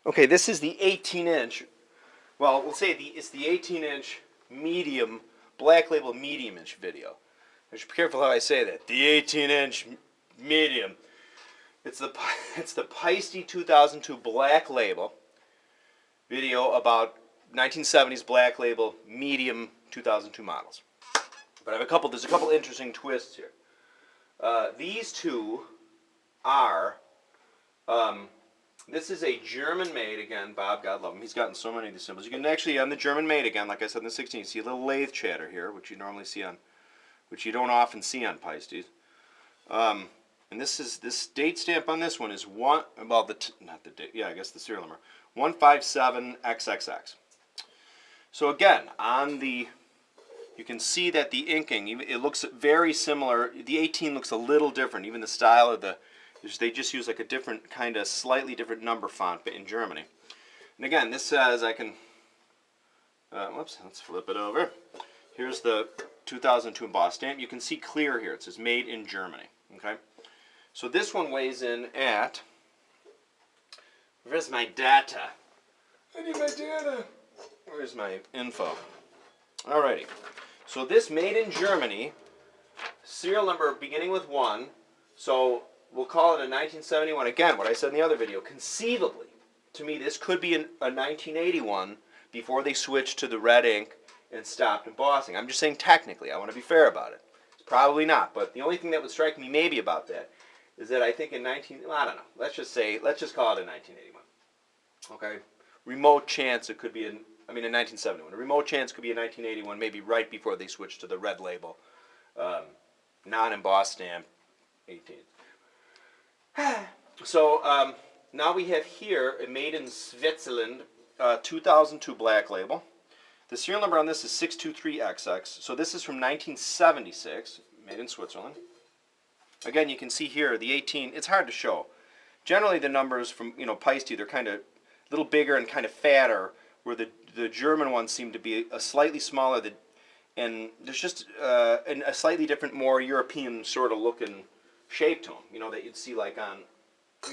Okay, this is the 18-inch. Well, we'll say it's the 18-inch medium, black label medium-inch video. I should be careful how I say that. The 18-inch medium. It's the Paiste 2002 black label video about 1970s black label medium 2002 models. But there's a couple interesting twists here. These two are, this is a German-made, again, Bob, God love him, he's gotten so many of these cymbals. You can actually, on the German-made, again, like I said in the 16, you see a little lathe chatter here, which you normally see on, which you don't often see on Paistes. And this date stamp on this one is not the date, yeah, I guess the serial number, 157XXX. So again, on the, you can see that the inking, it looks very similar. The 18 looks a little different. Even the style of they just use like a different kind of slightly different number font in Germany. And again, this says I can, whoops, let's flip it over. Here's the 2002 embossed stamp. You can see clear here. It says made in Germany. Okay. So this one weighs in at, where's my data? I need my data. Where's my info? Alrighty. So this made in Germany, serial number beginning with 1, so we'll call it a 1971. Again, what I said in the other video, conceivably, to me this could be a 1981 before they switched to the red ink and stopped embossing. I'm just saying technically, I want to be fair about it. It's probably not, but the only thing that would strike me maybe about that is that I think I don't know, let's just call it a 1981. Okay? Remote chance it could be in 1971. A remote chance could be a 1981, maybe right before they switched to the red label, non-embossed stamp, 18. So now we have here a made in Switzerland 2002 black label. The serial number on this is 623XX. So this is from 1976, made in Switzerland. Again, you can see here the 18. It's hard to show. Generally, the numbers from Paiste, they're kind of a little bigger and kind of fatter, where the German ones seem to be a slightly smaller, and there's just a slightly different, more European sort of looking shape to them. That you'd see like on,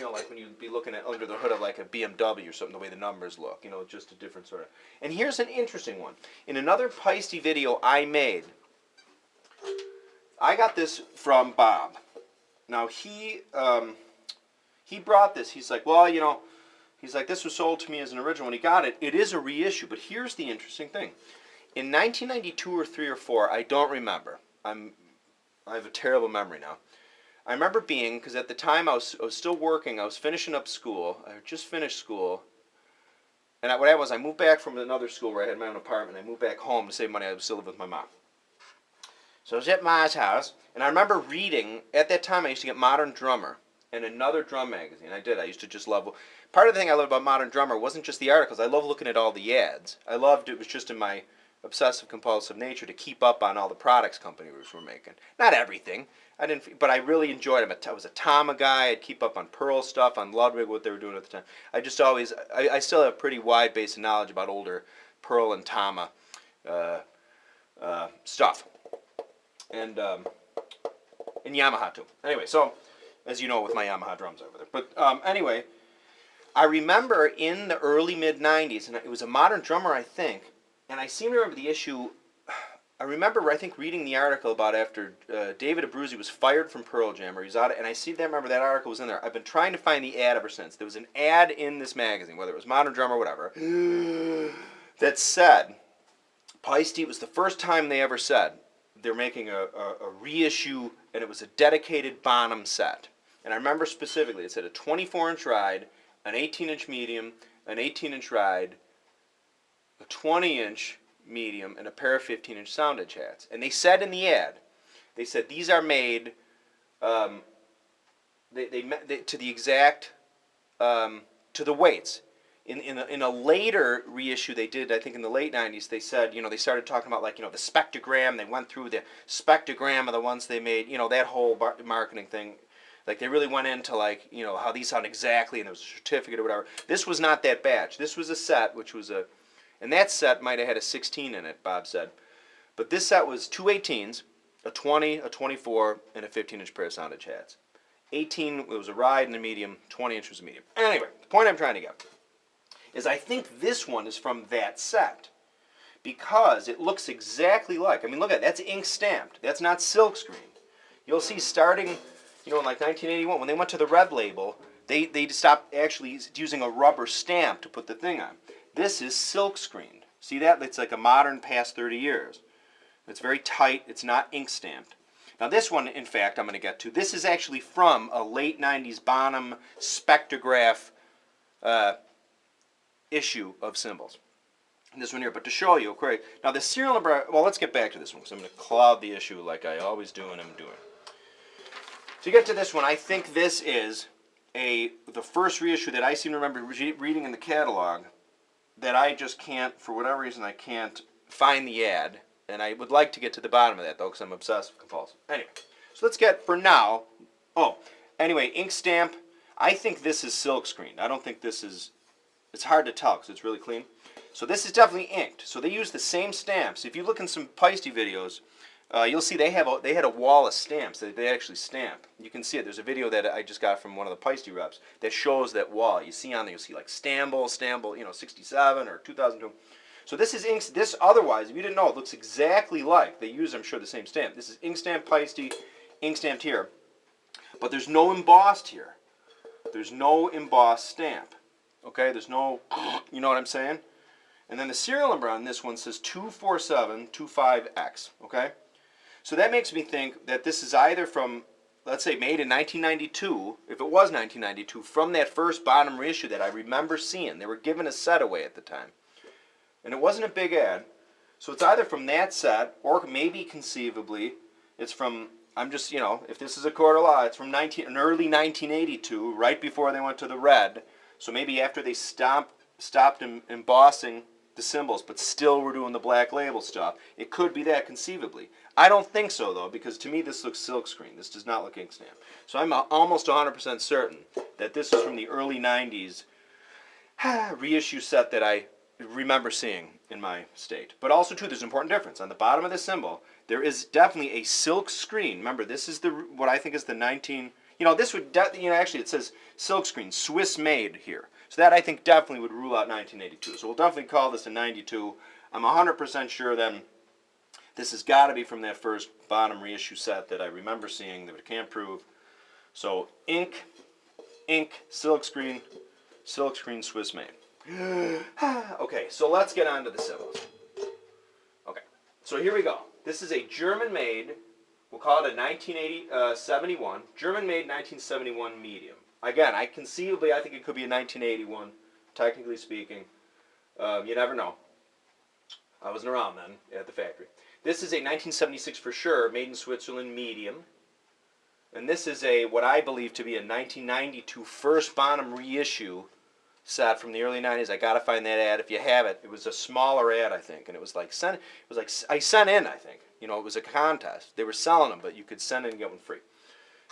like when you'd be looking at under the hood of like a BMW or something, the way the numbers look. Just a different sort of. And here's an interesting one. In another Paiste video I made, I got this from Bob. Now he brought this. He's like, well, he's like, this was sold to me as an original when he got it. It is a reissue, but here's the interesting thing. In 1992 or 3 or 4, I don't remember. I have a terrible memory now. I remember because at the time I was still working. I was finishing up school. I had just finished school. And what happened was I moved back from another school where I had my own apartment. I moved back home to save money. I was still living with my mom. So I was at Ma's house, and I remember reading, at that time I used to get Modern Drummer and another drum magazine. I used to just love, part of the thing I loved about Modern Drummer wasn't just the articles. I loved looking at all the ads. It was just in my obsessive compulsive nature to keep up on all the products companies were making. Not everything. But I really enjoyed them. I was a Tama guy. I'd keep up on Pearl stuff, on Ludwig, what they were doing at the time. I still have a pretty wide base of knowledge about older Pearl and Tama stuff. And Yamaha too. Anyway, so as you know, with my Yamaha drums over there. But anyway, I remember in the early mid-90s, and it was a Modern Drummer, I think, and I seem to remember the issue. I remember, I think, reading the article about after David Abruzzi was fired from Pearl Jam, or he was out, and I remember that article was in there. I've been trying to find the ad ever since. There was an ad in this magazine, whether it was Modern Drummer or whatever, that said, Paiste, was the first time they ever said they're making a reissue, and it was a dedicated Bonham set. And I remember specifically, it said a 24-inch ride, an 18-inch medium, an 18-inch ride, a 20-inch medium, and a pair of 15-inch sound edge hats. And they said in the ad, they said these are made to the exact, to the weights. In a later reissue they did, I think in the late 90s, they said, they started talking about the spectrogram. They went through the spectrogram of the ones they made, that whole marketing thing. Like they really went into how these sound exactly, and there was a certificate or whatever. This was not that batch. This was a set, which was and that set might have had a 16 in it, Bob said. But this set was 2 18s, a 20, a 24, and a 15-inch pair of sound edge hats. 18, it was a ride and a medium. 20-inch was a medium. Anyway, the point I'm trying to get. is I think this one is from that set. Because it looks exactly like, I mean, look at it, that's ink stamped. That's not silk screen. You'll see starting, in like 1981, when they went to the red label, they stopped actually using a rubber stamp to put the thing on. This is silk screened. See that? It's like a modern past 30 years. It's very tight. It's not ink stamped. Now this one, in fact, I'm going to get to. This is actually from a late 90s Bonham spectrograph issue of Cymbals. This one here, but to show you, okay. Now the serial number, well, let's get back to this one because I'm going to cloud the issue like I always do and I'm doing. To get to this one, I think this is the first reissue that I seem to remember reading in the catalog that I just can't, for whatever reason, I can't find the ad. And I would like to get to the bottom of that, though, because I'm obsessive compulsive. Anyway, so let's get, for now, anyway, ink stamp. I think this is silk screened. I don't think this is, it's hard to tell because it's really clean. So this is definitely inked. So they use the same stamps. If you look in some Paiste videos, you'll see they had a wall of stamps that they actually stamp. You can see it. There's a video that I just got from one of the Paiste reps that shows that wall. You see on there, you'll see like Cymbals, 67 or 2002. So this is ink. This otherwise, if you didn't know, it looks exactly like they use, I'm sure, the same stamp. This is ink stamp Paiste, ink stamped here, but there's no embossed here. There's no embossed stamp. Okay, there's no, you know what I'm saying? And then the serial number on this one says 24725X. Okay, so that makes me think that this is either from, let's say, made in 1992. If it was 1992, from that first Bonham reissue that I remember seeing. They were giving a set away at the time. And it wasn't a big ad. So it's either from that set, or maybe conceivably, it's from, I'm just, if this is a court of law, it's from early 1982, right before they went to the red. So maybe after they stopped embossing the Cymbals, but still were doing the black label stuff. It could be that conceivably. I don't think so, though, because to me this looks silk screen. This does not look ink stamp. So I'm almost 100% certain that this is from the early 90s reissue set that I remember seeing in my state. But also, too, there's an important difference. On the bottom of the symbol, there is definitely a silk screen. Remember, this is what I think is the 19... this would... actually, it says silk screen, Swiss made here. So that, I think, definitely would rule out 1982. So we'll definitely call this a 92. I'm 100% sure then this has got to be from that first Bonham reissue set that I remember seeing that I can't prove. So ink, silk screen, Swiss made. Okay, so let's get on to the Cymbals. Okay, so here we go. This is a German-made, we'll call it a 1971, German-made 1971 medium. Again, I think it could be a 1981, technically speaking. You never know. I wasn't around then at the factory. This is a 1976 for sure, made in Switzerland, medium. And this is what I believe to be a 1992 first Bonham reissue set from the early 90s. I gotta find that ad. If you have it, it was a smaller ad, I think, and it was like I sent in, I think. It was a contest. They were selling them, but you could send in and get one free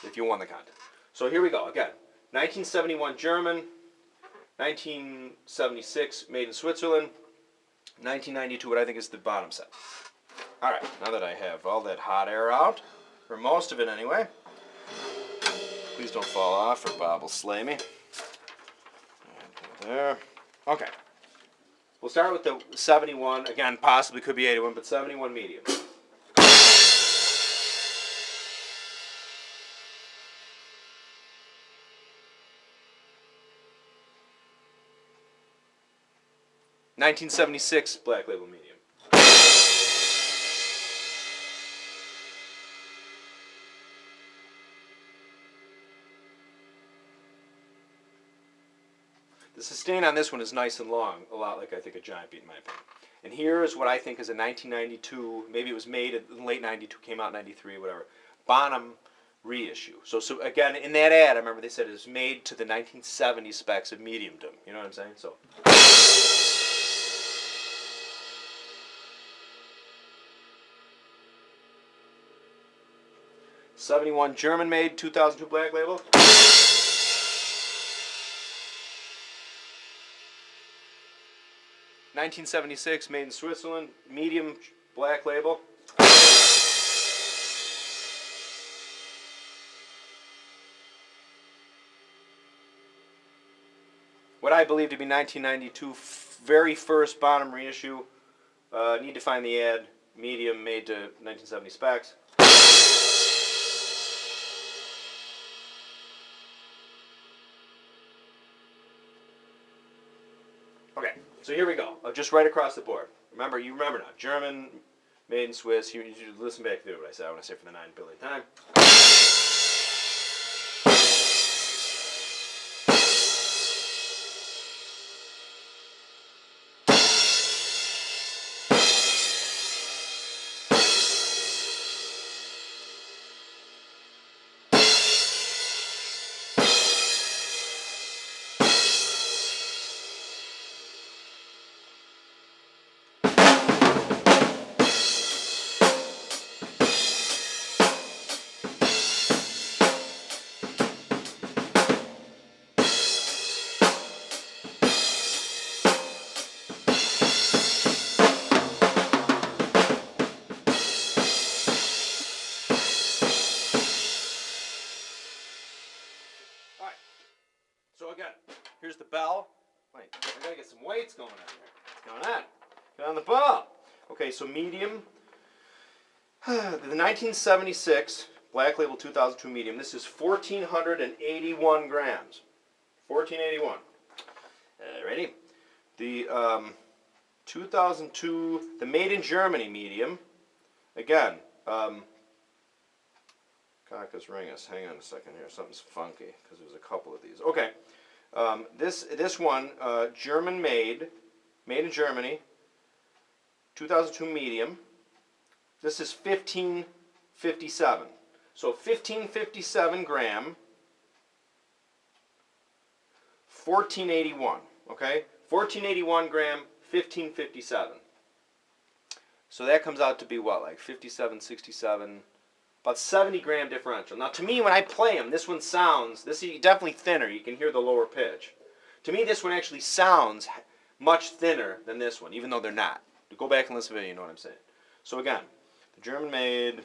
if you won the contest. So here we go again. 1971 German, 1976 made in Switzerland, 1992 what I think is the bottom set. All right, now that I have all that hot air out, for most of it anyway, please don't fall off or Bob will slay me. There. Okay. We'll start with the 71. Again, possibly could be 81, but 71 medium. $1976 black label medium. The sustain on this one is nice and long, a lot like I think a giant beat in my opinion. And here is what I think is a 1992, maybe it was made in late 92, came out in 93, whatever, Bonham reissue. So again, in that ad, I remember they said it was made to the 1970 specs of mediumdom. You know what I'm saying? So. 71 German made, 2002 black label. 1976 made in Switzerland, medium black label. what I believe to be 1992 very first bottom reissue. Need to find the ad. Medium, made to 1970 specs. Okay, so here we go. Just right across the board. You remember now. German, made in Swiss. You listen back to what I said. I want to say for the 9 billionth time. Alright, so again, here's the bell. Wait, I gotta get some weights going on here. What's going on? Get on the ball. Okay, so medium. The 1976 Black Label 2002 medium. This is 1,481 grams. 1,481. Ready? The 2002, the made in Germany medium. Again, Cactus Ringus. Hang on a second here. Something's funky because there's a couple of these. Okay. This one, German made in Germany. 2002 medium. This is 1557. So 1557 gram. 1481. Okay. 1481 gram. 1557. So that comes out to be what, like 57, 67. About 70 gram differential. Now to me when I play them, this one sounds, this is definitely thinner, you can hear the lower pitch. To me this one actually sounds much thinner than this one, even though they're not. Go back and listen to it, you know what I'm saying. So again, the German made,